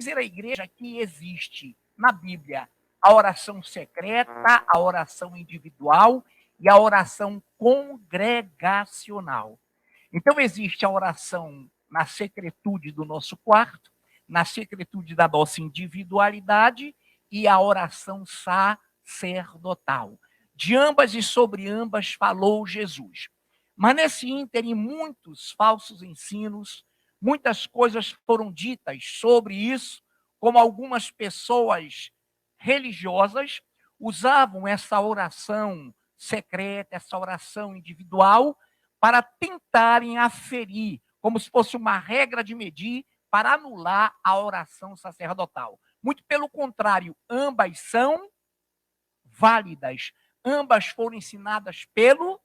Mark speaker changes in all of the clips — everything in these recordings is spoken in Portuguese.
Speaker 1: dizer à igreja que existe na Bíblia a oração secreta, a oração individual e a oração congregacional. Então, existe a oração na secretude do nosso quarto, na secretude da nossa individualidade e a oração sacerdotal. De ambas e sobre ambas falou Jesus. Mas nesse ínterim, muitos falsos ensinos, muitas coisas foram ditas sobre isso, como algumas pessoas religiosas usavam essa oração secreta, essa oração individual, para tentarem aferir, como se fosse uma regra de medir, para anular a oração sacerdotal. Muito pelo contrário, ambas são válidas, ambas foram ensinadas pelo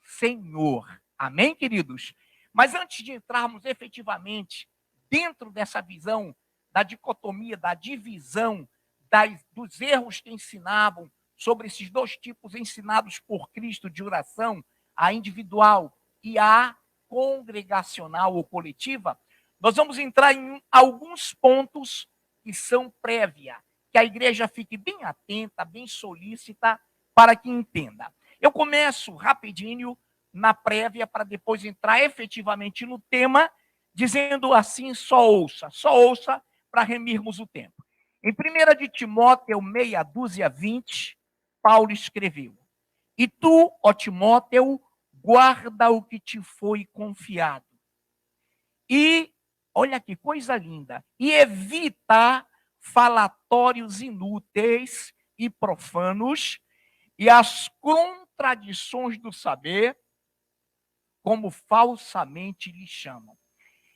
Speaker 1: Senhor. Amém, queridos? Mas antes de entrarmos efetivamente dentro dessa visão da dicotomia, da divisão dos erros que ensinavam sobre esses dois tipos ensinados por Cristo de oração, a individual e a congregacional ou coletiva, nós vamos entrar em alguns pontos que são prévia, que a igreja fique bem atenta, bem solícita, para que entenda. Eu começo rapidinho na prévia, para depois entrar efetivamente no tema, dizendo assim, só ouça, para remirmos o tempo. Em 1 de Timóteo 6:20, Paulo escreveu: E tu, ó Timóteo, guarda o que te foi confiado. E, olha que coisa linda, e evita falatórios inúteis e profanos e as contradições do saber, como falsamente lhe chamam.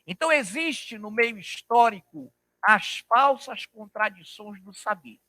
Speaker 1: Então, existe no meio histórico as falsas contradições do saber.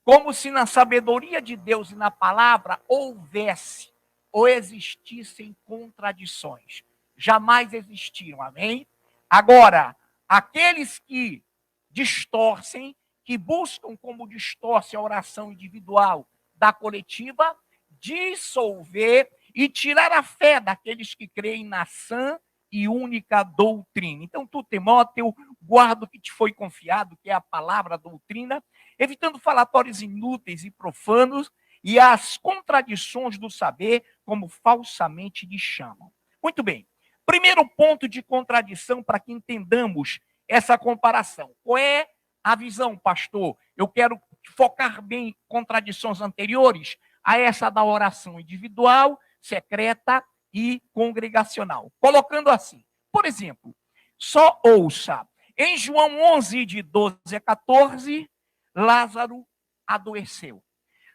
Speaker 1: Como se na sabedoria de Deus e na palavra houvesse ou existissem contradições. Jamais existiram, amém? Agora, aqueles que distorcem, que buscam como distorce a oração individual da coletiva, dissolver e tirar a fé daqueles que creem na sã e única doutrina. Então, tu, Timóteo, guarda o que te foi confiado, que é a palavra, a doutrina, evitando falatórios inúteis e profanos e as contradições do saber, como falsamente lhe chamam. Muito bem. Primeiro ponto de contradição para que entendamos essa comparação. Qual é a visão, pastor? Eu quero focar bem em contradições anteriores a essa da oração individual, secreta e congregacional. Colocando assim, por exemplo, só ouça, em João 11, de 12 a 14, Lázaro adoeceu.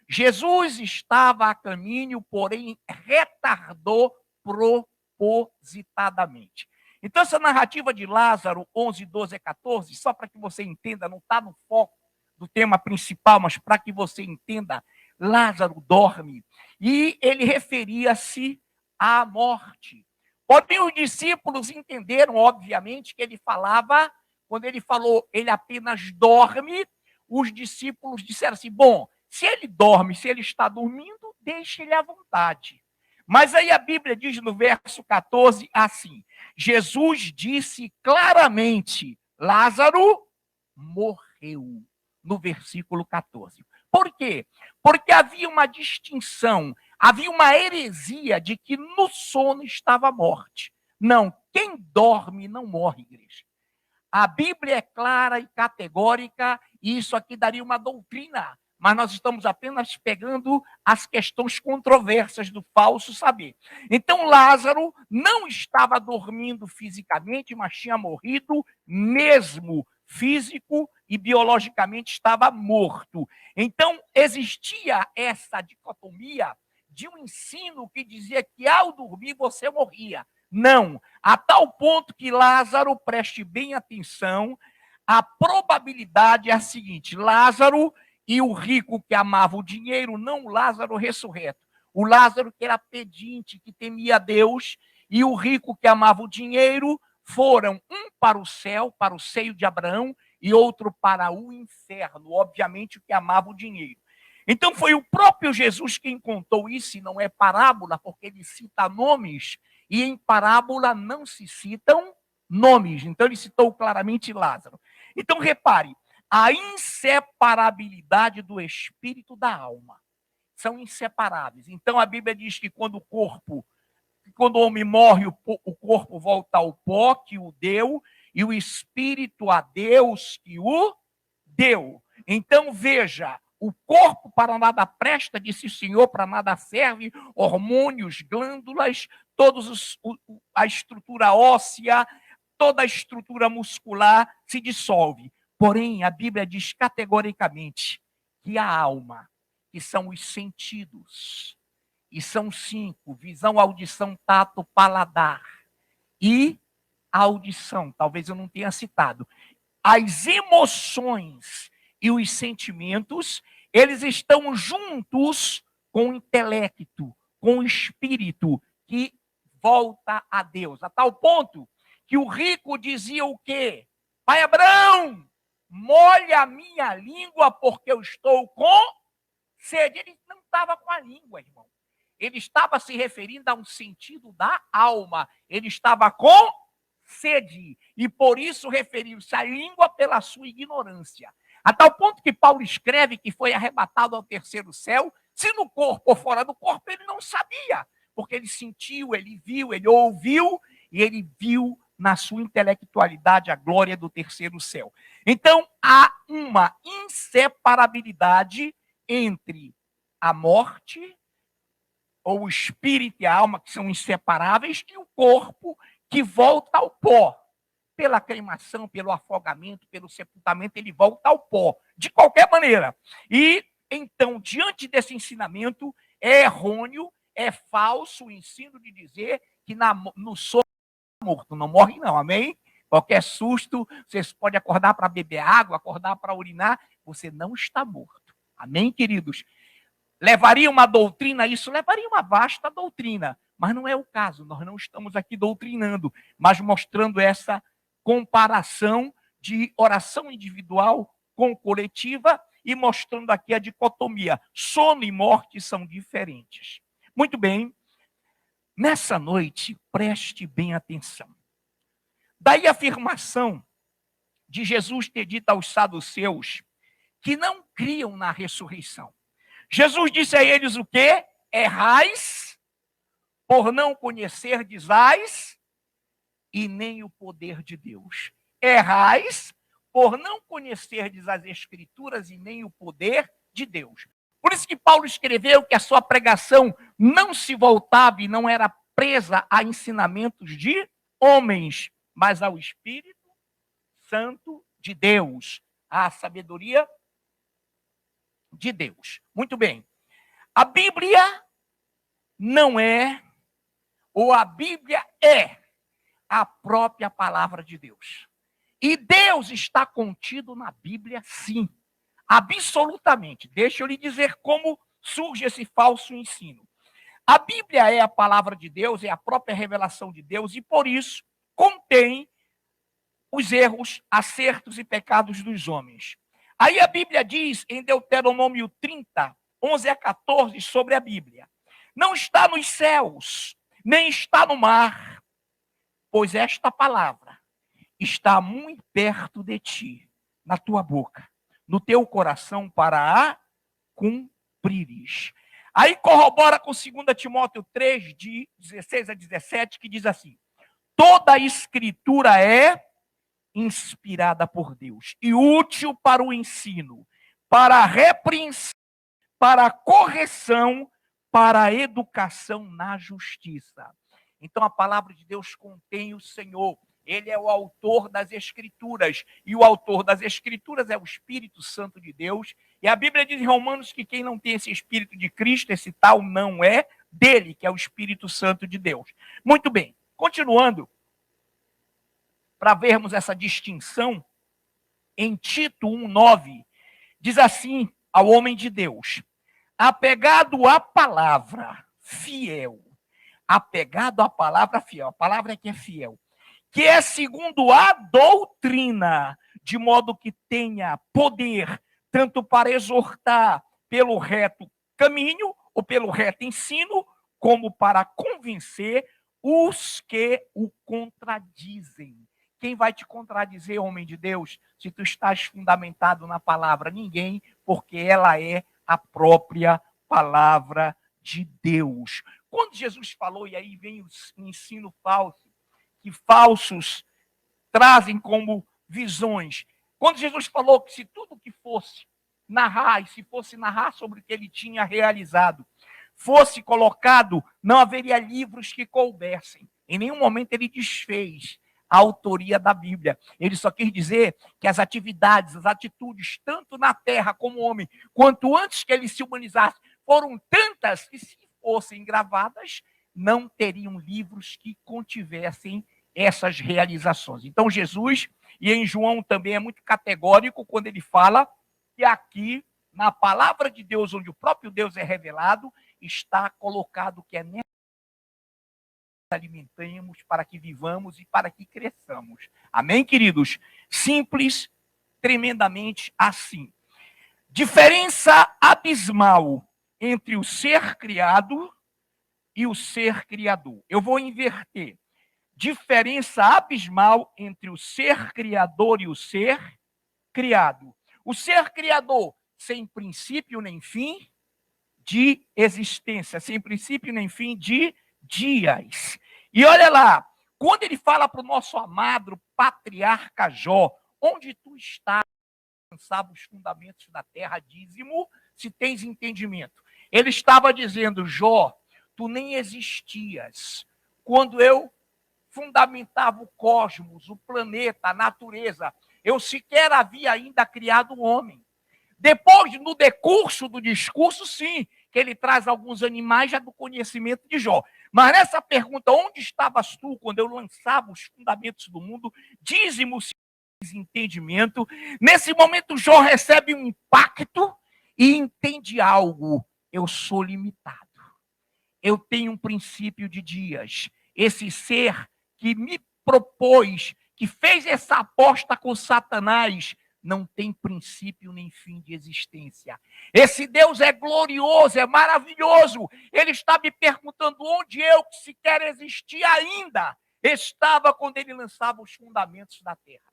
Speaker 1: Jesus estava a caminho, porém retardou propositadamente. Então, essa narrativa de Lázaro, 11, 12 a 14, só para que você entenda, não está no foco do tema principal, mas para que você entenda, Lázaro dorme. E ele referia-se à morte. Porém, os discípulos entenderam, obviamente, que ele falava, quando ele falou, ele apenas dorme, os discípulos disseram assim, bom, se ele dorme, se ele está dormindo, deixe ele à vontade. Mas aí a Bíblia diz no verso 14 assim, Jesus disse claramente, Lázaro morreu, no versículo 14. Por quê? Porque havia uma distinção, havia uma heresia de que no sono estava a morte. Não, quem dorme não morre, igreja. A Bíblia é clara e categórica, e isso aqui daria uma doutrina, mas nós estamos apenas pegando as questões controversas do falso saber. Então, Lázaro não estava dormindo fisicamente, mas tinha morrido mesmo físico e biologicamente estava morto. Então, existia essa dicotomia de um ensino que dizia que ao dormir você morria. Não, a tal ponto que Lázaro, preste bem atenção, a probabilidade é a seguinte, Lázaro e o rico que amava o dinheiro, não o Lázaro ressurreto, o Lázaro que era pedinte, que temia Deus, e o rico que amava o dinheiro, foram um para o céu, para o seio de Abraão, e outro para o inferno, obviamente o que amava o dinheiro. Então foi o próprio Jesus quem contou isso, e não é parábola, porque ele cita nomes, e em parábola não se citam nomes. Então ele citou claramente Lázaro. Então repare, a inseparabilidade do espírito da alma. São inseparáveis. Então a Bíblia diz que quando o homem morre, o corpo volta ao pó que o deu, e o espírito a Deus que o deu. Então veja, o corpo para nada presta, disse o Senhor, para nada serve, hormônios, glândulas, a estrutura óssea, toda a estrutura muscular se dissolve. Porém, a Bíblia diz categoricamente que a alma, que são os sentidos, e são 5, visão, audição, tato, paladar e audição, talvez eu não tenha citado, as emoções e os sentimentos, eles estão juntos com o intelecto, com o espírito que volta a Deus, a tal ponto que o rico dizia o quê? Pai Abraão, molhe a minha língua porque eu estou com sede. Ele não estava com a língua, irmão. Ele estava se referindo a um sentido da alma. Ele estava com sede. E por isso referiu-se à língua pela sua ignorância. A tal ponto que Paulo escreve que foi arrebatado ao terceiro céu, se no corpo ou fora do corpo, ele não sabia. Porque ele sentiu, ele viu, ele ouviu, e ele viu na sua intelectualidade a glória do terceiro céu. Então, há uma inseparabilidade entre a morte, ou o espírito e a alma, que são inseparáveis, e o corpo, que volta ao pó. Pela cremação, pelo afogamento, pelo sepultamento, ele volta ao pó, de qualquer maneira. E, então, diante desse ensinamento, é errôneo, é falso o ensino de dizer que no sono morto não morre não, amém? Qualquer susto, você pode acordar para beber água, acordar para urinar, você não está morto. Amém, queridos? Levaria uma doutrina isso? Levaria uma vasta doutrina, mas não é o caso. Nós não estamos aqui doutrinando, mas mostrando essa comparação de oração individual com coletiva e mostrando aqui a dicotomia. Sono e morte são diferentes. Muito bem. Nessa noite, preste bem atenção. Daí a afirmação de Jesus ter dito aos saduceus que não criam na ressurreição. Jesus disse a eles o quê? Errais por não conhecerdes as e nem o poder de Deus. Errais por não conhecerdes as Escrituras e nem o poder de Deus. Por isso que Paulo escreveu que a sua pregação não se voltava e não era presa a ensinamentos de homens, mas ao Espírito Santo de Deus, à sabedoria de Deus. Muito bem. A Bíblia não é, ou a Bíblia é a própria palavra de Deus. E Deus está contido na Bíblia, sim. Absolutamente. Deixa eu lhe dizer como surge esse falso ensino. A Bíblia é a palavra de Deus, é a própria revelação de Deus, e por isso contém os erros, acertos e pecados dos homens. Aí a Bíblia diz, em Deuteronômio 30, 11 a 14, sobre a Bíblia: não está nos céus, nem está no mar, pois esta palavra está muito perto de ti, na tua boca, no teu coração, para a cumprires. Aí corrobora com 2 Timóteo 3, de 16 a 17, que diz assim: toda a escritura é inspirada por Deus e útil para o ensino, para a repreensão, para a correção, para a educação na justiça. Então a palavra de Deus contém o Senhor. Ele é o autor das Escrituras. E o autor das Escrituras é o Espírito Santo de Deus. E a Bíblia diz em Romanos que quem não tem esse Espírito de Cristo, esse tal não é dele, que é o Espírito Santo de Deus. Muito bem. Continuando, para vermos essa distinção, em Tito 1,9, diz assim ao homem de Deus: apegado à palavra fiel. Apegado à palavra fiel. A palavra é que é fiel. Que é segundo a doutrina, de modo que tenha poder, tanto para exortar pelo reto caminho, ou pelo reto ensino, como para convencer os que o contradizem. Quem vai te contradizer, homem de Deus, se tu estás fundamentado na palavra? Ninguém, porque ela é a própria palavra de Deus. Quando Jesus falou, e aí vem o ensino falso, que falsos trazem como visões. Quando Jesus falou que se tudo que fosse narrar, e se fosse narrar sobre o que ele tinha realizado, fosse colocado, não haveria livros que coubessem. Em nenhum momento ele desfez a autoria da Bíblia. Ele só quis dizer que as atividades, as atitudes, tanto na terra como homem, quanto antes que ele se humanizasse, foram tantas que, se fossem gravadas, não teriam livros que contivessem essas realizações. Então, Jesus, e em João também é muito categórico quando ele fala que aqui, na palavra de Deus, onde o próprio Deus é revelado, está colocado que é necessário alimentemos para que vivamos e para que cresçamos. Amém, queridos? Simples, tremendamente assim. Diferença abismal entre o ser criado e o ser criador. Eu vou inverter. Diferença abismal entre o ser criador e o ser criado. O ser criador, sem princípio nem fim de existência, sem princípio nem fim de dias. E olha lá, quando ele fala para o nosso amado patriarca Jó, onde tu estás, lançava os fundamentos da terra, dízimo, se tens entendimento. Ele estava dizendo, Jó, tu nem existias. Quando eu fundamentava o cosmos, o planeta, a natureza, eu sequer havia ainda criado o homem. Depois, no decurso do discurso, sim, que ele traz alguns animais já do conhecimento de Jó. Mas nessa pergunta, onde estavas tu quando eu lançava os fundamentos do mundo? Dízimo, entendimento. Nesse momento, Jó recebe um impacto e entende algo. Eu sou limitado. Eu tenho um princípio de dias. Esse ser que me propôs, que fez essa aposta com Satanás, não tem princípio nem fim de existência. Esse Deus é glorioso, é maravilhoso. Ele está me perguntando onde eu, que sequer existia ainda, estava quando ele lançava os fundamentos da terra.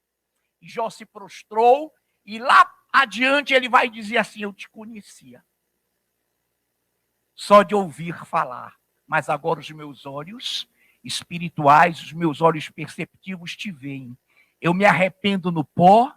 Speaker 1: E Jó se prostrou, e lá adiante ele vai dizer assim, eu te conhecia. Só de ouvir falar. Mas agora os meus olhos espirituais, os meus olhos perceptivos te veem. Eu me arrependo no pó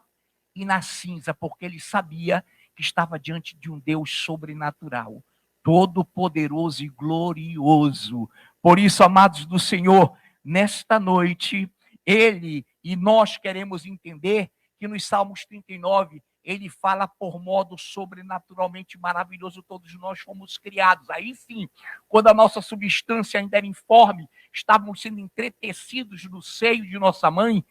Speaker 1: e na cinza, porque ele sabia que estava diante de um Deus sobrenatural, todo-poderoso e glorioso. Por isso, amados do Senhor, nesta noite, ele e nós queremos entender que nos Salmos 39, ele fala por modo sobrenaturalmente maravilhoso, todos nós fomos criados. Aí sim, quando a nossa substância ainda era informe, estávamos sendo entretecidos no seio de nossa mãe,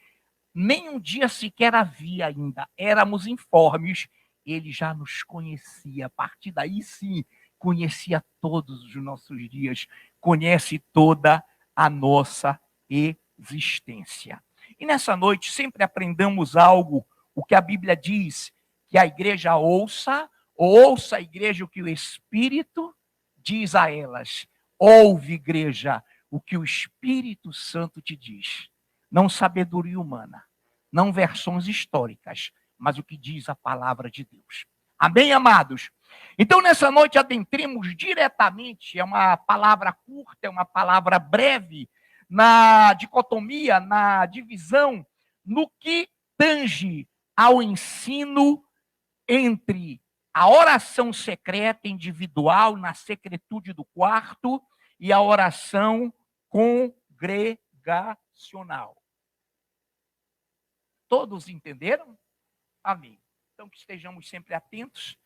Speaker 1: nem um dia sequer havia ainda, éramos informes, ele já nos conhecia, a partir daí sim, conhecia todos os nossos dias, conhece toda a nossa existência. E nessa noite sempre aprendamos algo, o que a Bíblia diz, que a igreja ouça a igreja o que o Espírito diz a elas. Ouve, igreja, o que o Espírito Santo te diz. Não sabedoria humana, não versões históricas, mas o que diz a palavra de Deus. Amém, amados? Então, nessa noite, adentremos diretamente, é uma palavra curta, é uma palavra breve, na dicotomia, na divisão, no que tange ao ensino entre a oração secreta individual, na secretude do quarto, e a oração congregacional. Todos entenderam? Amém. Então, que estejamos sempre atentos.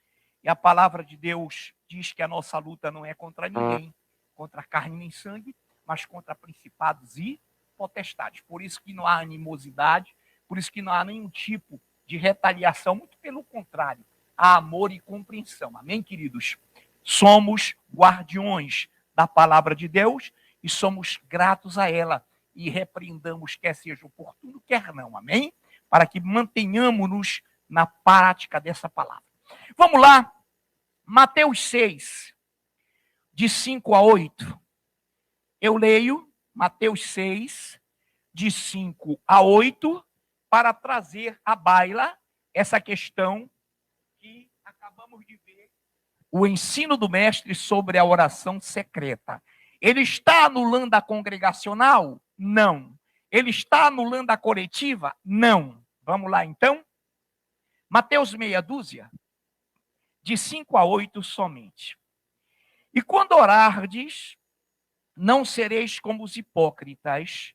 Speaker 1: E a palavra de Deus diz que a nossa luta não é contra ninguém, contra carne nem sangue, mas contra principados e potestades. Por isso que não há animosidade, por isso que não há nenhum tipo de retaliação, muito pelo contrário, há amor e compreensão. Amém, queridos? Somos guardiões da palavra de Deus e somos gratos a ela e repreendamos, quer seja oportuno, quer não. Amém? Para que mantenhamos-nos na prática dessa palavra. Vamos lá, Mateus 6, de 5 a 8. Eu leio Mateus 6, de 5 a 8, para trazer à baila essa questão que acabamos de ver, o ensino do mestre sobre a oração secreta. Ele está anulando a congregacional? Não. Ele está anulando a coletiva? Não. Vamos lá, então? Mateus meia dúzia, de 5 a 8 somente. E quando orardes, não sereis como os hipócritas,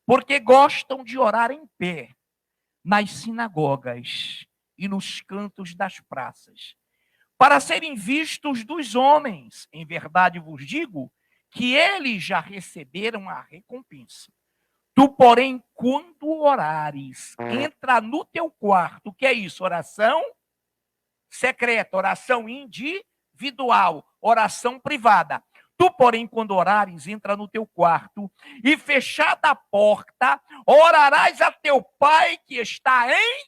Speaker 1: porque gostam de orar em pé, nas sinagogas e nos cantos das praças, para serem vistos dos homens. Em verdade vos digo que eles já receberam a recompensa. Tu, porém, quando orares, entra no teu quarto. O que é isso? Oração secreta, oração individual, oração privada. Tu, porém, quando orares, entra no teu quarto e, fechada a porta, orarás a teu pai que está em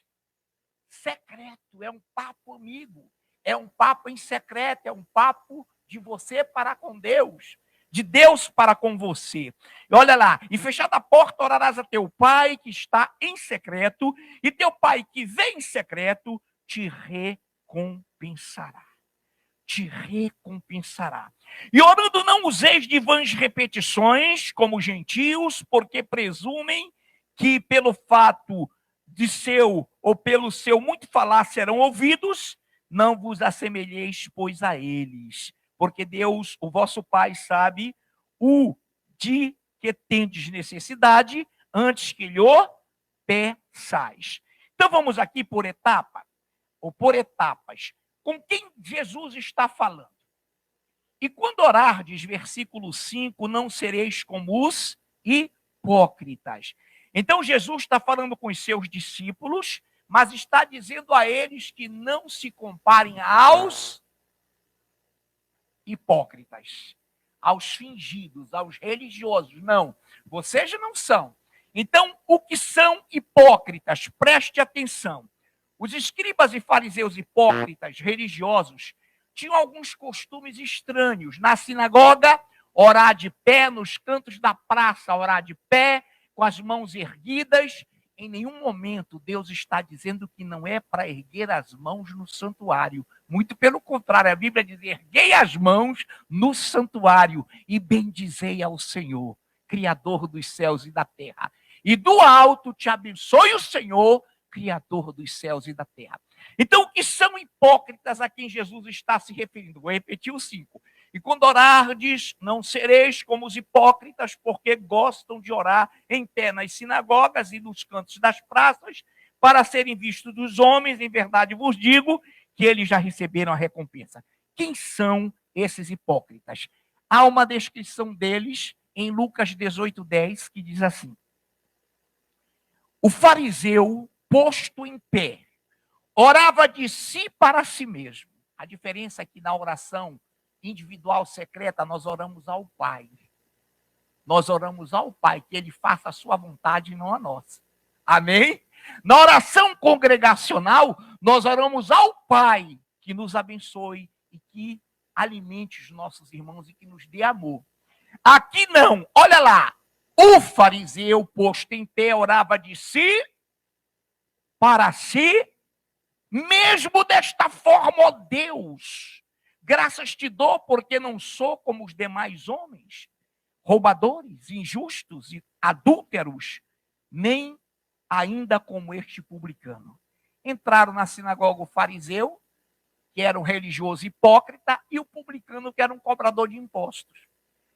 Speaker 1: secreto. É um papo amigo, é um papo em secreto, é um papo de você para com Deus, de Deus para com você. E olha lá, e fechada a porta, orarás a teu pai que está em secreto, e teu pai que vem em secreto te recompensará. Te recompensará. E orando não useis de vãs repetições, como gentios, porque presumem que pelo fato de seu ou pelo seu muito falar serão ouvidos. Não vos assemelheis, pois, a eles, porque Deus, o vosso Pai, sabe o de que tendes necessidade antes que lhe peçais. Então vamos aqui por etapa, ou por etapas. Com quem Jesus está falando? E quando orardes, versículo 5, não sereis como os hipócritas. Então Jesus está falando com os seus discípulos, mas está dizendo a eles que não se comparem aos hipócritas, aos fingidos, aos religiosos. Não, vocês não são. Então, o que são hipócritas? Preste atenção. Os escribas e fariseus hipócritas, religiosos, tinham alguns costumes estranhos. Na sinagoga, orar de pé, nos cantos da praça, orar de pé, com as mãos erguidas. Em nenhum momento Deus está dizendo que não é para erguer as mãos no santuário. Muito pelo contrário, a Bíblia diz: erguei as mãos no santuário e bendizei ao Senhor, Criador dos céus e da terra. E do alto te abençoe o Senhor, Criador dos céus e da terra. Então, o que são hipócritas a quem Jesus está se referindo? Vou repetir o 5. E quando orardes, não sereis como os hipócritas, porque gostam de orar em pé nas sinagogas e nos cantos das praças, para serem vistos dos homens. Em verdade vos digo que eles já receberam a recompensa. Quem são esses hipócritas? Há uma descrição deles em Lucas 18:10, que diz assim: o fariseu, posto em pé, orava de si para si mesmo. A diferença é que na oração individual secreta, nós oramos ao Pai. Nós oramos ao Pai, que Ele faça a sua vontade e não a nossa. Amém? Na oração congregacional, nós oramos ao Pai, que nos abençoe e que alimente os nossos irmãos e que nos dê amor. Aqui não, olha lá. O fariseu, posto em pé, orava de si para si mesmo. Desta forma, ó Deus, graças te dou, porque não sou como os demais homens, roubadores, injustos e adúlteros, nem ainda como este publicano. Entraram na sinagoga o fariseu, que era um religioso hipócrita, e o publicano, que era um cobrador de impostos.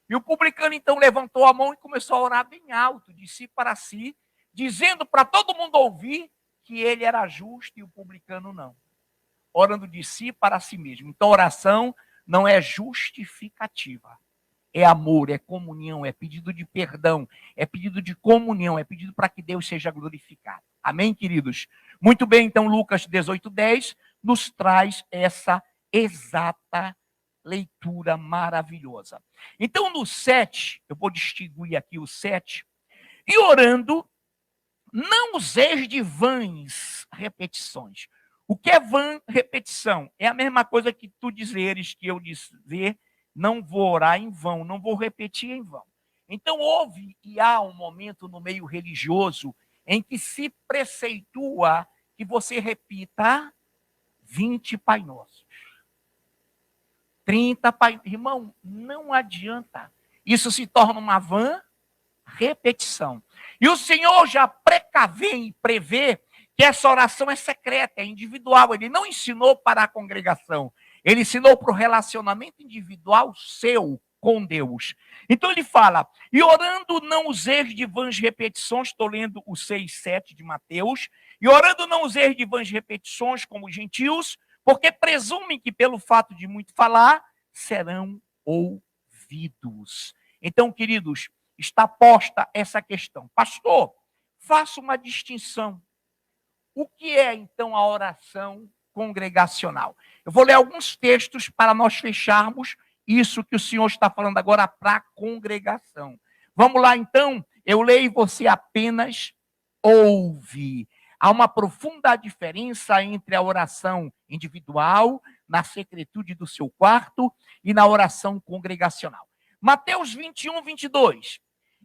Speaker 1: E o publicano, então, levantou a mão e começou a orar bem alto, de si para si, dizendo para todo mundo ouvir que ele era justo e o publicano não. Orando de si para si mesmo. Então, oração não é justificativa. É amor, é comunhão, é pedido de perdão, é pedido de comunhão, é pedido para que Deus seja glorificado. Amém, queridos? Muito bem, então, Lucas 18:10 nos traz essa exata leitura maravilhosa. Então, no 7, eu vou distinguir aqui o 7, e orando, não useis de vãs repetições. O que é vã repetição? É a mesma coisa que tu dizeres, que eu dizer, não vou orar em vão, não vou repetir em vão. Então, houve e há um momento no meio religioso em que se preceitua que você repita 20 Pai Nossos, 30 Pai. Irmão, não adianta. Isso se torna uma vã repetição. E o Senhor já precavê e prevê que essa oração é secreta, é individual. Ele não ensinou para a congregação. Ele ensinou para o relacionamento individual seu com Deus. Então ele fala, e orando não useis de vãs repetições, estou lendo o 6:7 de Mateus, e orando não useis de vãs repetições como os gentios, porque presumem que pelo fato de muito falar, serão ouvidos. Então, queridos, está posta essa questão. Pastor, faça uma distinção. O que é, então, a oração congregacional? Eu vou ler alguns textos para nós fecharmos isso que o senhor está falando agora para a congregação. Vamos lá, então. Eu leio e você apenas ouve. Há uma profunda diferença entre a oração individual, na secretude do seu quarto, e na oração congregacional. Mateus 21:22.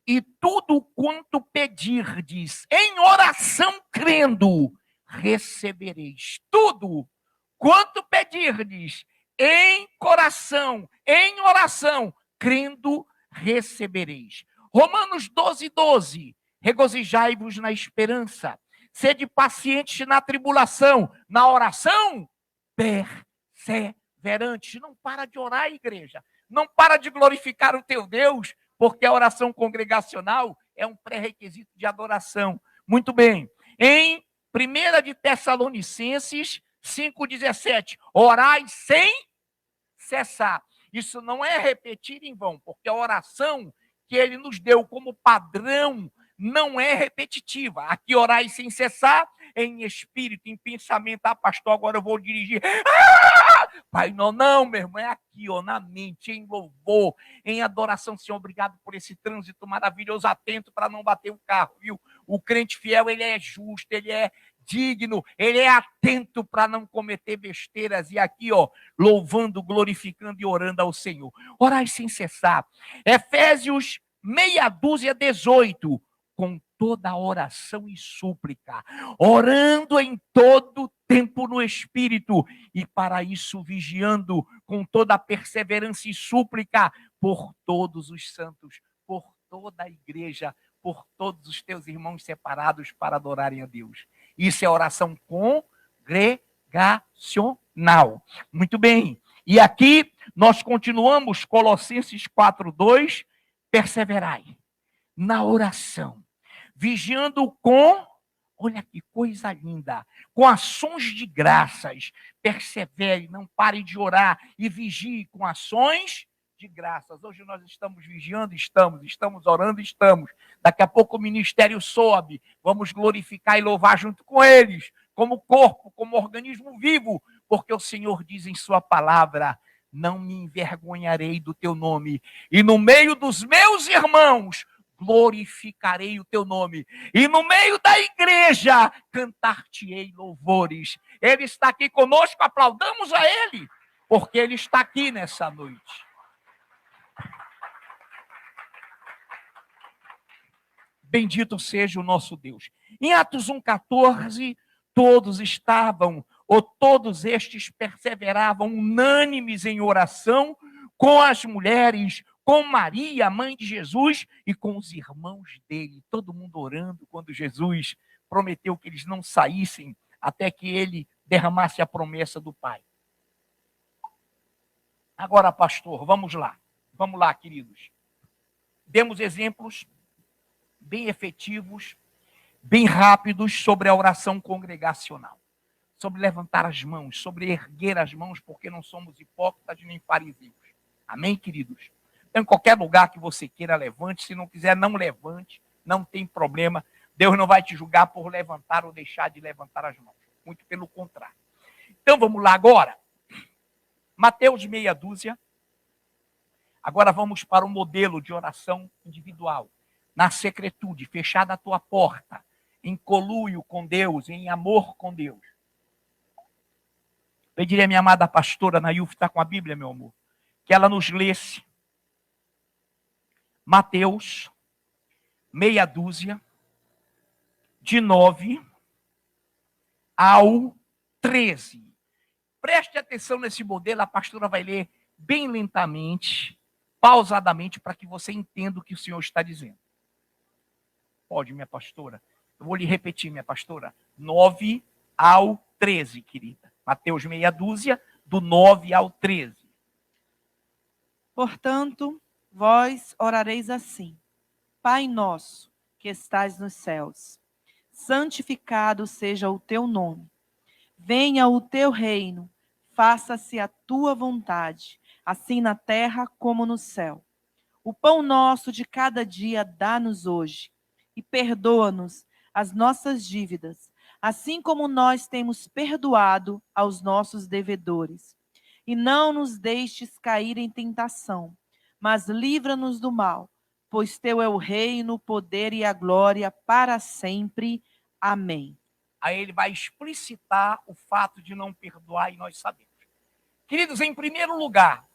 Speaker 1: E tudo quanto pedirdes em oração crendo, recebereis. Tudo quanto pedirdes em coração, em oração, crendo, recebereis. Romanos 12:12. Regozijai-vos na esperança, sede pacientes na tribulação, na oração, perseverantes. Não para de orar, igreja. Não para de glorificar o teu Deus, porque a oração congregacional é um pré-requisito de adoração. Muito bem. Em 1 de Tessalonicenses 5:17, orai sem cessar. Isso não é repetir em vão, porque a oração que ele nos deu como padrão não é repetitiva. Aqui orai sem cessar, em espírito, em pensamento. Ah, pastor, agora eu vou dirigir. Pai, não, meu irmão, é aqui, ó, na mente, em louvor, em adoração. Senhor, obrigado por esse trânsito maravilhoso, atento para não bater o carro, viu? O crente fiel, ele é justo, ele é digno, ele é atento para não cometer besteiras. E aqui, ó, louvando, glorificando e orando ao Senhor. Orai sem cessar. Efésios 6:18. Com toda oração e súplica, orando em todo tempo no Espírito, e para isso vigiando com toda a perseverança e súplica por todos os santos, por toda a igreja, por todos os teus irmãos separados para adorarem a Deus. Isso é oração congregacional. Muito bem. E aqui nós continuamos, Colossenses 4:2, perseverai na oração, vigiando com, olha que coisa linda, com ações de graças. Persevere, não pare de orar e vigie com ações de graças. Hoje nós estamos vigiando, estamos orando, estamos. Daqui a pouco o ministério sobe, vamos glorificar e louvar junto com eles, como corpo, como organismo vivo, porque o Senhor diz em sua palavra, não me envergonharei do teu nome, e no meio dos meus irmãos glorificarei o teu nome, e no meio da igreja cantar-te-ei louvores. Ele está aqui conosco, aplaudamos a ele, porque ele está aqui nessa noite. Bendito seja o nosso Deus. Em Atos 1:14, todos estavam, ou todos estes perseveravam unânimes em oração com as mulheres, com Maria, mãe de Jesus, e com os irmãos dele. Todo mundo orando quando Jesus prometeu que eles não saíssem até que ele derramasse a promessa do Pai. Agora, pastor, vamos lá. Vamos lá, queridos. Demos exemplos bem efetivos, bem rápidos sobre a oração congregacional. Sobre levantar as mãos, sobre erguer as mãos, porque não somos hipócritas nem fariseus. Amém, queridos? Então, em qualquer lugar que você queira, levante. Se não quiser, não levante. Não tem problema. Deus não vai te julgar por levantar ou deixar de levantar as mãos. Muito pelo contrário. Então, vamos lá agora. Mateus 6:12. Agora vamos para o modelo de oração individual. Na secretude, fechada a tua porta, em conluio com Deus, em amor com Deus. Pediria a minha amada pastora Nailf, está com a Bíblia, meu amor, que ela nos lesse Mateus, meia dúzia, de 9 ao 13. Preste atenção nesse modelo, a pastora vai ler bem lentamente, pausadamente, para que você entenda o que o Senhor está dizendo. Pode, minha pastora? Eu vou lhe repetir, minha pastora. 9 ao 13, querida. Mateus meia dúzia, do 9 ao 13.
Speaker 2: Portanto, vós orareis assim: Pai nosso, que estais nos céus, santificado seja o teu nome. Venha o teu reino, faça-se a tua vontade, assim na terra como no céu. O pão nosso de cada dia dá-nos hoje, e perdoa-nos as nossas dívidas, assim como nós temos perdoado aos nossos devedores. E não nos deixes cair em tentação, mas livra-nos do mal, pois teu é o reino, o poder e a glória para sempre. Amém.
Speaker 1: Aí ele vai explicitar o fato de não perdoar e nós sabemos. Queridos, em primeiro lugar,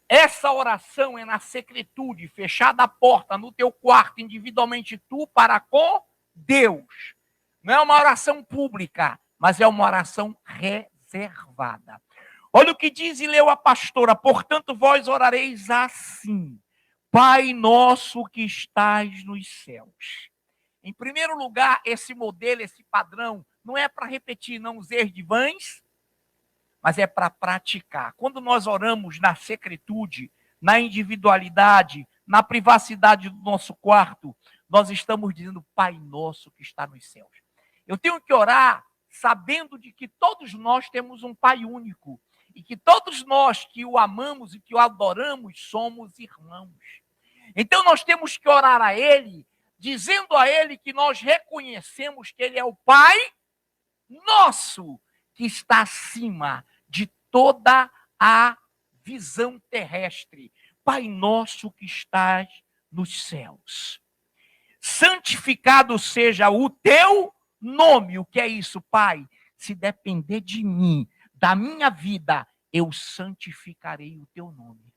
Speaker 1: essa oração é na secretude, fechada a porta no teu quarto, individualmente tu para com Deus. Não é uma oração pública, mas é uma oração reservada. Olha o que diz e leu a pastora: portanto vós orareis assim: Pai nosso que estás nos céus. Em primeiro lugar, esse modelo, esse padrão, não é para repetir, não os erros de vãs, mas é para praticar. Quando nós oramos na secretude, na individualidade, na privacidade do nosso quarto, nós estamos dizendo: Pai nosso que está nos céus. Eu tenho que orar sabendo de que todos nós temos um Pai único e que todos nós que o amamos e que o adoramos somos irmãos. Então nós temos que orar a Ele, dizendo a Ele que nós reconhecemos que Ele é o Pai nosso, que está acima de toda a visão terrestre. Pai nosso que estás nos céus. Santificado seja o teu nome. O que é isso, Pai? Se depender de mim, da minha vida, eu santificarei o teu nome.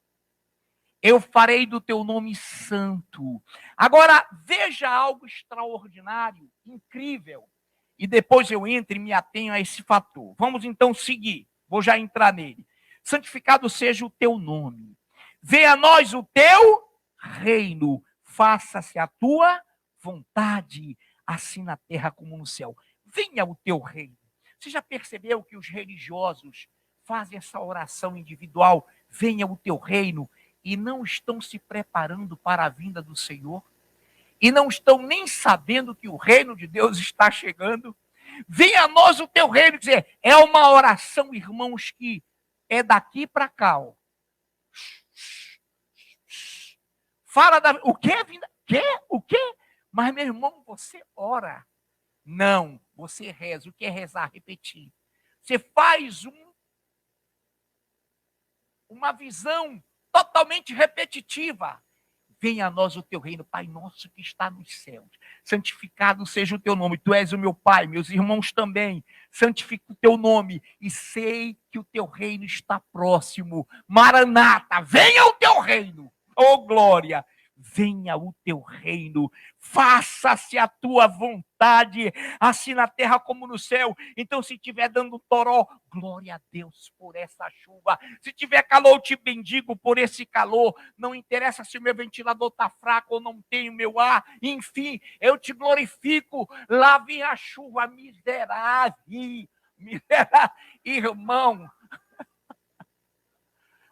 Speaker 1: Eu farei do teu nome santo. Agora, veja algo extraordinário, incrível. E depois eu entro e me atenho a esse fator. Vamos então seguir. Vou já entrar nele. Santificado seja o teu nome. Venha a nós o teu reino. Faça-se a tua vontade, assim na terra como no céu. Venha o teu reino. Você já percebeu que os religiosos fazem essa oração individual? Venha o teu reino. E não estão se preparando para a vinda do Senhor? E não estão nem sabendo que o reino de Deus está chegando? Venha a nós o teu reino. Quer dizer, é uma oração, irmãos, que é daqui para cá. Ó. Fala da... O que é vinda? O quê? Mas, meu irmão, você ora. Não, você reza. O que é rezar? Repetir. Você faz uma visão totalmente repetitiva. Venha a nós o teu reino, Pai nosso que está nos céus. Santificado seja o teu nome. Tu és o meu Pai, meus irmãos também. Santifica o teu nome e sei que o teu reino está próximo. Maranata, venha o teu reino. Oh, glória! Venha o teu reino, faça-se a tua vontade, assim na terra como no céu. Então, se estiver dando toró, glória a Deus por essa chuva. Se tiver calor, eu te bendigo por esse calor. Não interessa se o meu ventilador está fraco ou não tenho meu ar. Enfim, eu te glorifico. Lá vem a chuva miserável. Irmão,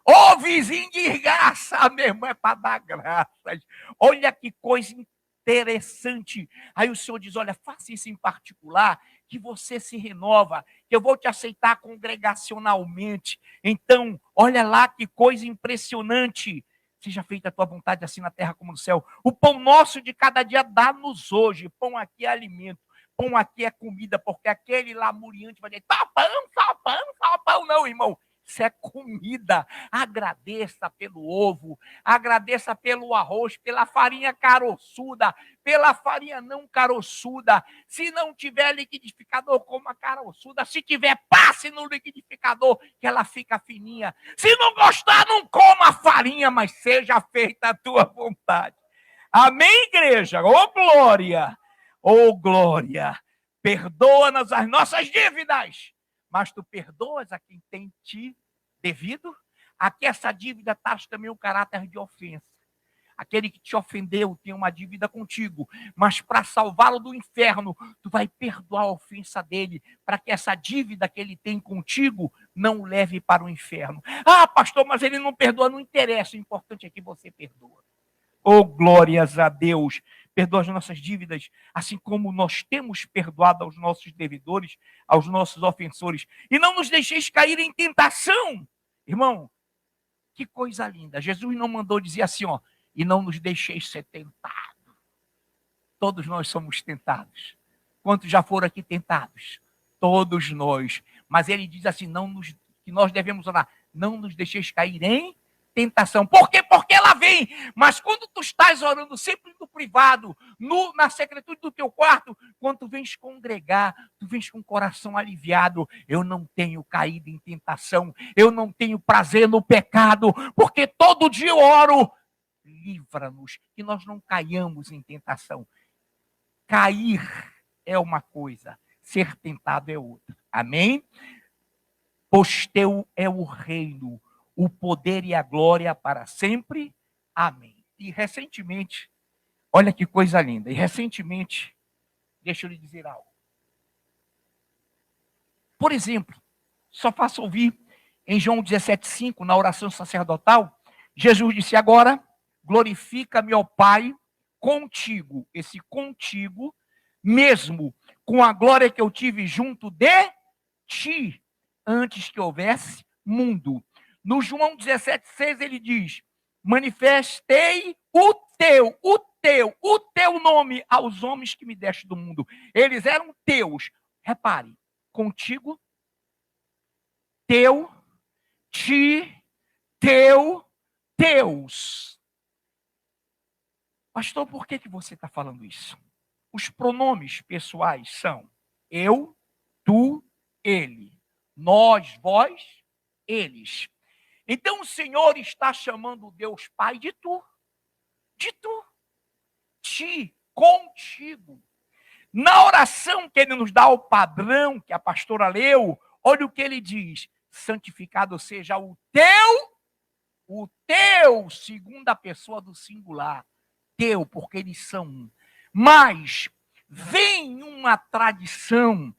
Speaker 1: ô vizinho de graça, meu irmão, é para dar graças. Olha que coisa interessante. Aí o Senhor diz: olha, faça isso em particular, que você se renova, que eu vou te aceitar congregacionalmente. Então, olha lá que coisa impressionante. Seja feita a tua vontade, assim na terra como no céu. O pão nosso de cada dia dá-nos hoje. Pão aqui é alimento. Pão aqui é comida, porque aquele lamuriante vai dizer: só pão, só pão, só pão. Não, irmão. Isso é comida. Agradeça pelo ovo, agradeça pelo arroz, pela farinha caroçuda, pela farinha não caroçuda. Se não tiver liquidificador, coma caroçuda. Se tiver, passe no liquidificador, que ela fica fininha. Se não gostar, não coma a farinha, mas seja feita a tua vontade. Amém, igreja? Ô, glória! Ô, glória! Perdoa-nos as nossas dívidas, mas tu perdoas a quem tem te devido? Aqui essa dívida traz também o caráter de ofensa. Aquele que te ofendeu tem uma dívida contigo, mas para salvá-lo do inferno, tu vai perdoar a ofensa dele, para que essa dívida que ele tem contigo não o leve para o inferno. Ah, pastor, mas ele não perdoa, não interessa, o importante é que você perdoa. Oh, glórias a Deus! Perdoa as nossas dívidas, assim como nós temos perdoado aos nossos devedores, aos nossos ofensores. E não nos deixeis cair em tentação. Irmão, que coisa linda. Jesus não mandou dizer assim, ó, e não nos deixeis ser tentados. Todos nós somos tentados. Quantos já foram aqui tentados? Todos nós. Mas ele diz assim, que nós devemos orar, não nos deixeis cair em tentação. Por quê? Porque ela vem. Mas quando tu estás orando sempre no privado, na secretude do teu quarto, quando tu vens congregar, tu vens com o coração aliviado. Eu não tenho caído em tentação. Eu não tenho prazer no pecado. Porque todo dia eu oro. Livra-nos, que nós não caiamos em tentação. Cair é uma coisa, ser tentado é outra. Amém? Pois teu é o reino, o poder e a glória para sempre. Amém. E recentemente, olha que coisa linda, deixa eu lhe dizer algo. Por exemplo, só faço ouvir em João 17,5, na oração sacerdotal, Jesus disse, agora, glorifica-me, ó Pai, contigo, esse contigo, mesmo com a glória que eu tive junto de ti, antes que houvesse mundo. No João 17,6 ele diz, manifestei o teu nome aos homens que me deste do mundo. Eles eram teus. Repare, contigo, teu, ti, teu, teus. Pastor, por que você está falando isso? Os pronomes pessoais são eu, tu, ele. Nós, vós, eles. Então o Senhor está chamando o Deus Pai de tu. De tu. Ti, contigo. Na oração que ele nos dá o padrão que a pastora leu, olha o que ele diz. Santificado seja o teu, segunda pessoa do singular. Teu, porque eles são um. Mas vem uma tradição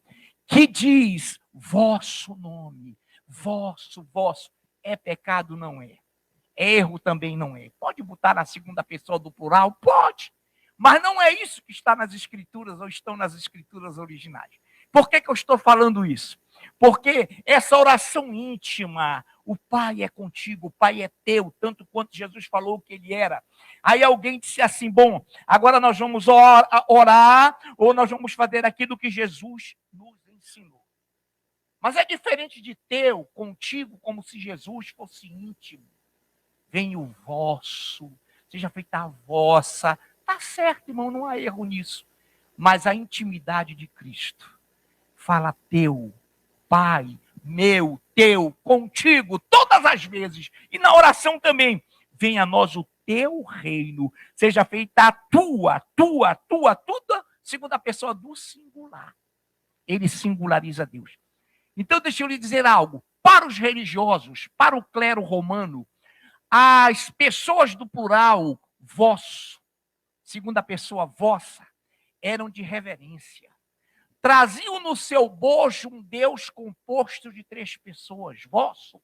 Speaker 1: que diz vosso nome, vosso. É pecado? Não é. É erro também? Não é. Pode botar na segunda pessoa do plural? Pode. Mas não é isso que está nas escrituras ou estão nas escrituras originais. Por que eu estou falando isso? Porque essa oração íntima, o Pai é contigo, o Pai é teu, tanto quanto Jesus falou que ele era. Aí alguém disse assim, bom, agora nós vamos orar ou nós vamos fazer aquilo que Jesus nos ensinou. Mas é diferente de teu, contigo, como se Jesus fosse íntimo. Vem o vosso, seja feita a vossa. Tá certo, irmão, não há erro nisso. Mas a intimidade de Cristo fala teu, Pai, meu, teu, contigo, todas as vezes. E na oração também. Venha a nós o teu reino. Seja feita a tua, tudo, segunda pessoa do singular. Ele singulariza Deus. Então, deixa eu lhe dizer algo. Para os religiosos, para o clero romano, as pessoas do plural, vosso, segunda pessoa vossa, eram de reverência. Traziam no seu bojo um Deus composto de três pessoas, vosso,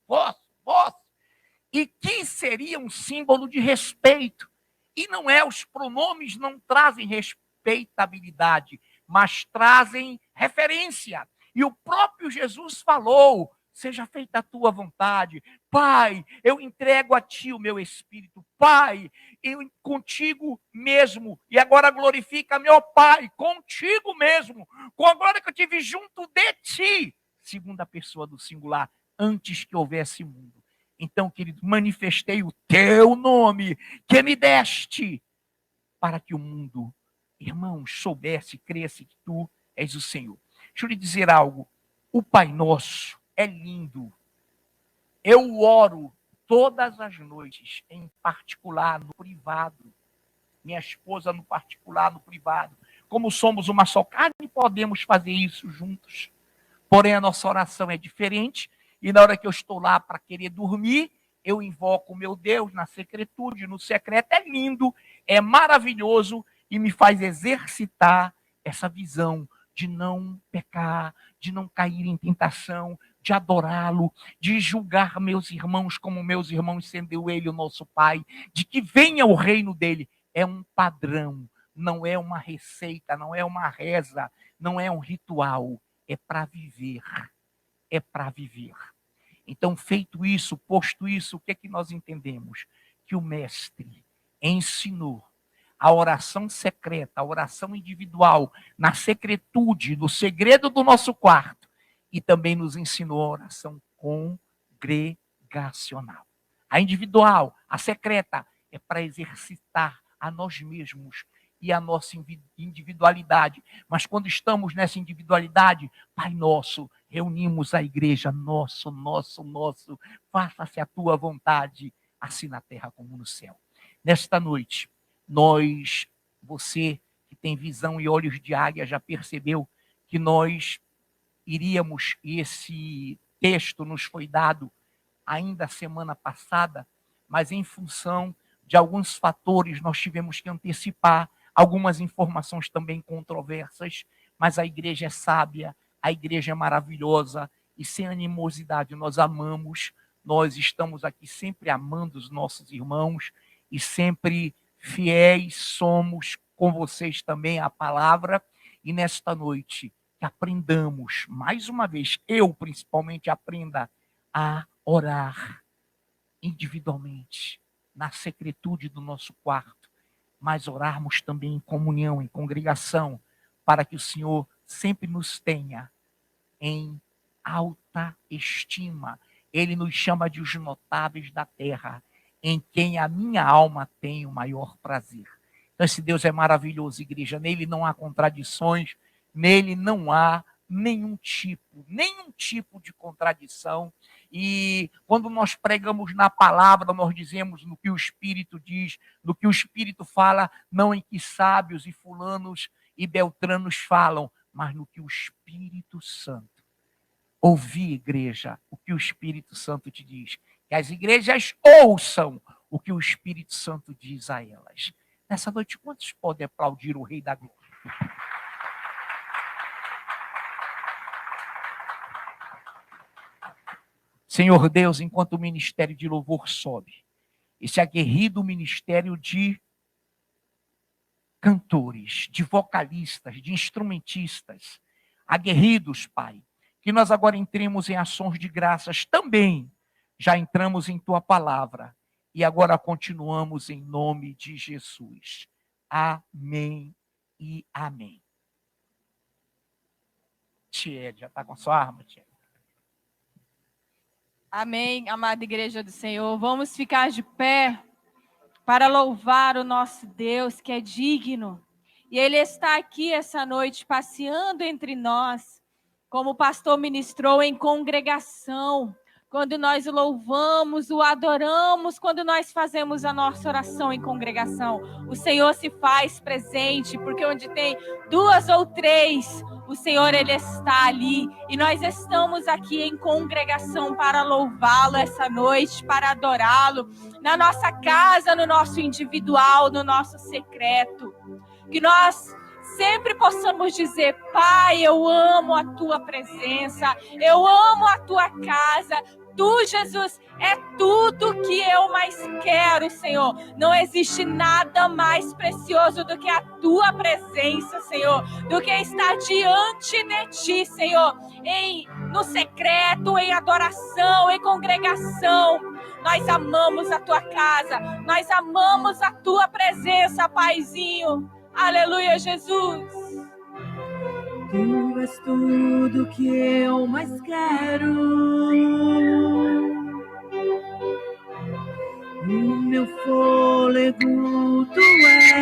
Speaker 1: e que seria um símbolo de respeito. E não é, os pronomes não trazem respeitabilidade, mas trazem referência. E o próprio Jesus falou, seja feita a tua vontade. Pai, eu entrego a ti o meu espírito. Pai, eu contigo mesmo. E agora glorifica meu Pai, contigo mesmo. Com a glória que eu tive junto de ti. Segunda pessoa do singular, antes que houvesse mundo. Então, querido, manifestei o teu nome que me deste para que o mundo, irmãos, soubesse, cresce que tu és o Senhor. Deixa eu lhe dizer algo. O Pai Nosso é lindo. Eu oro todas as noites, em particular, no privado. minha esposa no particular, no privado. Como somos uma só carne, podemos fazer isso juntos. Porém, a nossa oração é diferente, e na hora que eu estou lá para querer dormir, eu invoco o meu Deus na secretude, no secreto. É lindo, é maravilhoso e me faz exercitar essa visão de não pecar, de não cair em tentação, de adorá-lo, de julgar meus irmãos como meus irmãos, sendo ele o nosso Pai, de que venha o reino dele. É um padrão, não é uma receita, não é uma reza, não é um ritual, é para viver, é para viver. Então, feito isso, posto isso, o que é que nós entendemos? Que o mestre ensinou a oração secreta, a oração individual, na secretude, no segredo do nosso quarto, e também nos ensinou a oração congregacional. A individual, a secreta, é para exercitar a nós mesmos e a nossa individualidade. Mas quando estamos nessa individualidade, Pai nosso, reunimos a igreja, nosso, faça-se a tua vontade, assim na terra como no céu. Nesta noite, você que tem visão e olhos de águia, já percebeu que nós iríamos, e esse texto nos foi dado ainda semana passada, mas em função de alguns fatores nós tivemos que antecipar algumas informações também controversas, mas a igreja é sábia, a igreja é maravilhosa e sem animosidade nós amamos, nós estamos aqui sempre amando os nossos irmãos e sempre fiéis somos com vocês também à palavra. E nesta noite que aprendamos, mais uma vez, eu principalmente aprenda a orar individualmente, na secretude do nosso quarto, mas orarmos também em comunhão, em congregação, para que o Senhor sempre nos tenha em alta estima. Ele nos chama de os notáveis da terra, em quem a minha alma tem o maior prazer. Então esse Deus é maravilhoso, igreja. Nele não há contradições, nele não há nenhum tipo de contradição. E quando nós pregamos na palavra, nós dizemos no que o Espírito diz, no que o Espírito fala, não em que sábios e fulanos e beltranos falam, mas no que o Espírito Santo. Ouvi, igreja, o que o Espírito Santo te diz. Que as igrejas ouçam o que o Espírito Santo diz a elas. Nessa noite, quantos podem aplaudir o Rei da Glória? Senhor Deus, enquanto o ministério de louvor sobe, esse aguerrido ministério de cantores, de vocalistas, de instrumentistas, aguerridos, Pai, que nós agora entremos em ações de graças também, já entramos em Tua palavra, e agora continuamos em nome de Jesus. Amém e amém. Tia, já está com a sua arma, tia?
Speaker 2: Amém, amada igreja do Senhor. Vamos ficar de pé para louvar o nosso Deus, que é digno. E Ele está aqui essa noite, passeando entre nós, como o pastor ministrou, em congregação. Quando nós o louvamos, o adoramos, quando nós fazemos a nossa oração em congregação, o Senhor se faz presente, porque onde tem 2 ou 3, o Senhor, Ele está ali. E nós estamos aqui em congregação para louvá-lo essa noite, para adorá-lo, na nossa casa, no nosso individual, no nosso secreto. Que nós sempre possamos dizer: Pai, eu amo a Tua presença, eu amo a Tua casa. Tu, Jesus, é tudo que eu mais quero, Senhor. Não existe nada mais precioso do que a Tua presença, Senhor, do que estar diante de Ti, Senhor, no secreto, em adoração, em congregação. Nós amamos a Tua casa, nós amamos a Tua presença, Paizinho. Aleluia, Jesus.
Speaker 3: Tu és tudo que eu mais quero. O meu fôlego tu és.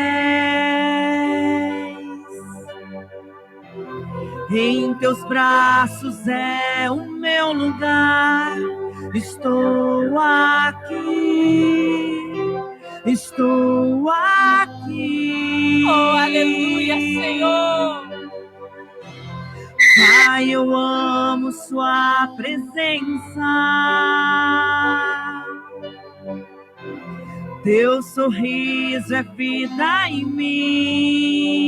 Speaker 3: Em teus braços é o meu lugar. Estou aqui. Estou aqui.
Speaker 2: Oh, aleluia, Senhor.
Speaker 3: Pai, eu amo sua presença. Teu sorriso é vida em mim.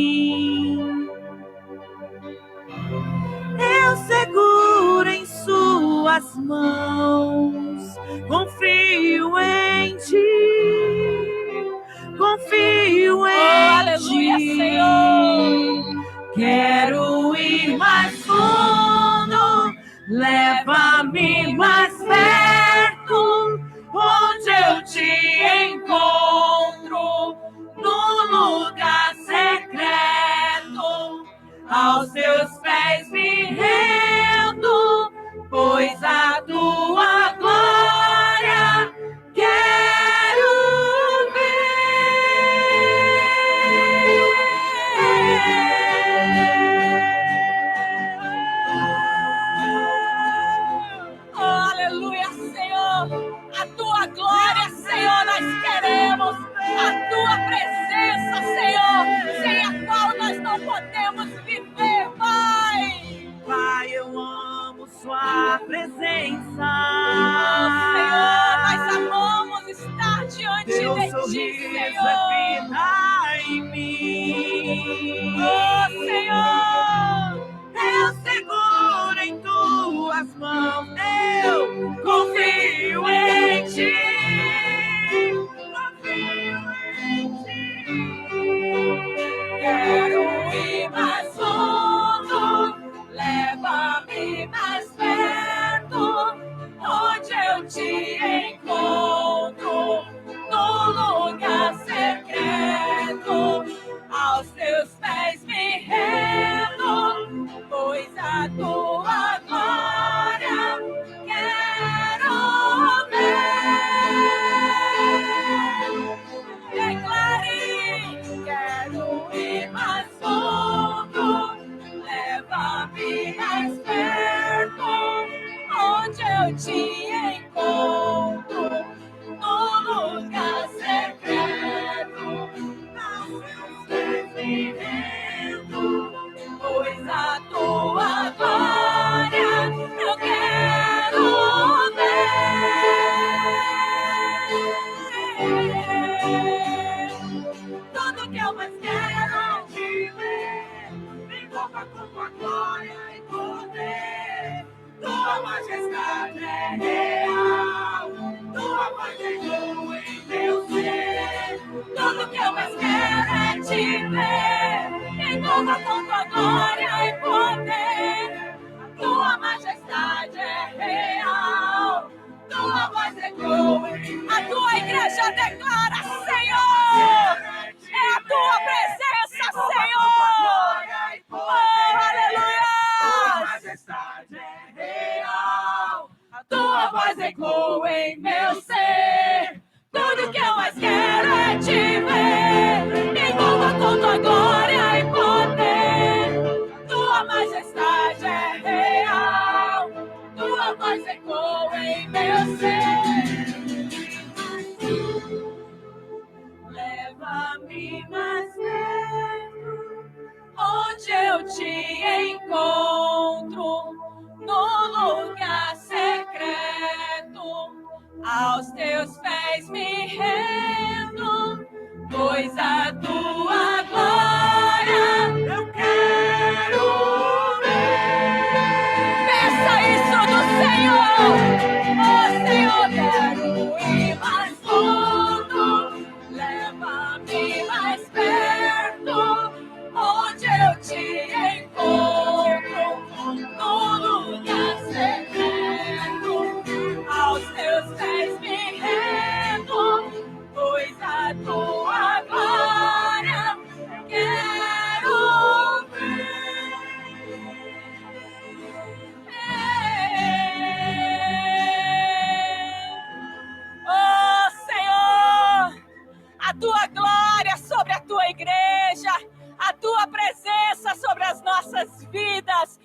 Speaker 3: Eu seguro em suas mãos. Confio em ti. Confio em
Speaker 2: Aleluia,
Speaker 3: ti.
Speaker 2: Senhor.
Speaker 3: Quero ir mais fundo, leva-me mais perto, onde eu te encontro, no lugar secreto, aos teus pés me rendo, pois a tua glória quero
Speaker 2: Oh, aleluia, Senhor. A tua glória, Senhor, nós queremos. A tua presença, Senhor, sem a qual nós não podemos viver, Pai.
Speaker 3: Pai, eu amo sua presença.
Speaker 2: Oh, Senhor, nós amamos estar diante
Speaker 3: Teu
Speaker 2: de ti,
Speaker 3: sorriso
Speaker 2: Senhor.
Speaker 3: é vida em mim.
Speaker 2: Oh, Senhor.
Speaker 3: Eu seguro em tuas mãos. Eu confio em ti. Confio em ti.
Speaker 2: Quero ir mais fundo, leva-me mais perto, onde eu te encontro, no lugar secreto, aos teus pés me rendo, pois a tua glória quero ver. Declare, quero ir mais fundo, leva-me mais perto, onde eu te encontro, no lugar secreto, aos teus pés me rendo, pois a tua glória eu quero ver. Tudo que eu mais quero é te ver. Me envolva com tua glória e poder. Tua majestade é real. Tua voz ecoa em meu ser. Tudo que eu mais quero é te ver. Me envolva com tua glória e poder. Tua majestade é real. Tua voz ecoa. A tua igreja declara, Senhor. É a tua presença, Senhor. Oh, aleluia.
Speaker 3: Tua majestade é real.
Speaker 2: A tua voz ecoa em meu ser. Tudo que eu mais quero é te ver. Me envolva com tua glória e poder. Tua majestade é real. Tua voz ecoa em meu ser. Leva-me mais perto, onde eu te encontro, no lugar secreto, aos teus pés me rendo, pois a tua glória eu quero ver. Peça isso do Senhor. Oh, Senhor, quero ir mais fundo, leva-me mais perto, onde eu te encontro, no lugar secreto, aos teus pés me rendo, pois a tua glória quero ver. Oh, Senhor, a tua glória sobre a tua igreja, a tua presença sobre as nossas vidas.